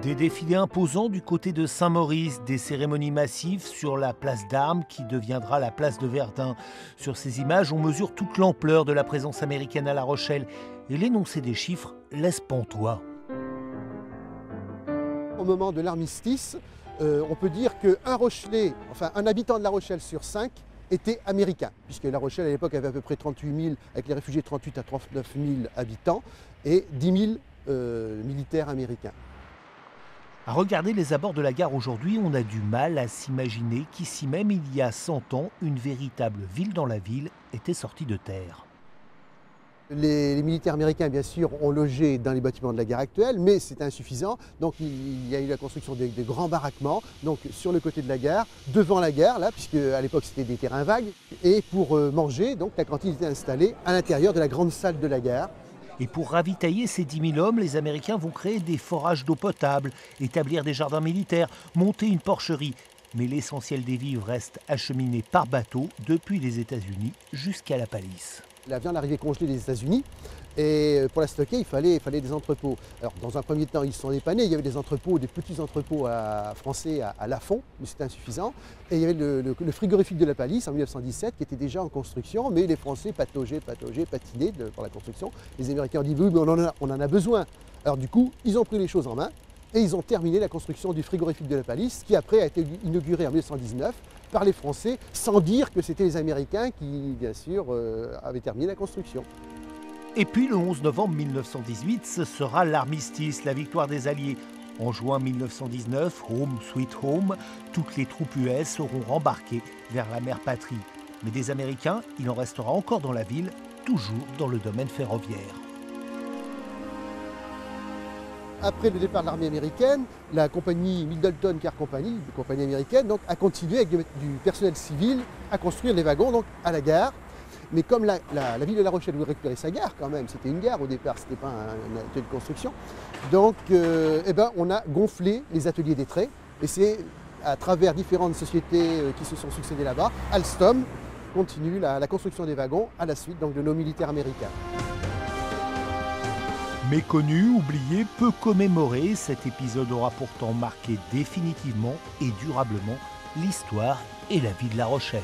Des défilés imposants du côté de Saint-Maurice, des cérémonies massives sur la place d'Armes qui deviendra la place de Verdun. Sur ces images, on mesure toute l'ampleur de la présence américaine à La Rochelle et l'énoncé des chiffres laisse pantois. Au moment de l'armistice, on peut dire qu'un Rochelais, enfin un habitant de La Rochelle sur 5 était américain, puisque La Rochelle à l'époque avait à peu près 38 000, avec les réfugiés 38 à 39 000 habitants et 10 000 militaires américains. À regarder les abords de la gare aujourd'hui, on a du mal à s'imaginer qu'ici même, il y a 100 ans, une véritable ville dans la ville était sortie de terre. Les militaires américains, bien sûr, ont logé dans les bâtiments de la gare actuelle, mais c'est insuffisant. Donc il y a eu la construction de grands baraquements, donc sur le côté de la gare, devant la gare, là, puisque à l'époque c'était des terrains vagues. Et pour manger, donc la cantine était installée à l'intérieur de la grande salle de la gare. Et pour ravitailler ces 10 000 hommes, les Américains vont créer des forages d'eau potable, établir des jardins militaires, monter une porcherie. Mais l'essentiel des vivres reste acheminé par bateau depuis les États-Unis jusqu'à la Palisse. La viande arrivait congelée des États-Unis et pour la stocker, il fallait des entrepôts. Alors dans un premier temps, ils se sont dépannés. Il y avait des entrepôts, des petits entrepôts français à Lafont, mais c'était insuffisant. Et il y avait le frigorifique de la Palisse en 1917 qui était déjà en construction, mais les Français patinaient pour la construction. Les Américains ont dit oui, mais on en a besoin. Alors du coup, ils ont pris les choses en main et ils ont terminé la construction du frigorifique de la Palisse, qui après a été inauguré en 1919 par les Français, sans dire que c'était les Américains qui, bien sûr, avaient terminé la construction. Et puis le 11 novembre 1918, ce sera l'armistice, la victoire des Alliés. En juin 1919, Home Sweet Home, toutes les troupes US seront rembarquées vers la mère patrie. Mais des Américains, il en restera encore dans la ville, toujours dans le domaine ferroviaire. Après le départ de l'armée américaine, la compagnie Middleton Car Company, une compagnie américaine, donc, a continué avec du personnel civil à construire les wagons donc, à la gare. Mais comme la ville de La Rochelle voulait récupérer sa gare quand même, c'était une gare au départ, c'était pas un atelier de construction. Donc on a gonflé les ateliers des traits et c'est à travers différentes sociétés qui se sont succédées là-bas, Alstom continue la construction des wagons à la suite donc, de nos militaires américains. Méconnu, oublié, peu commémoré, cet épisode aura pourtant marqué définitivement et durablement l'histoire et la vie de La Rochelle.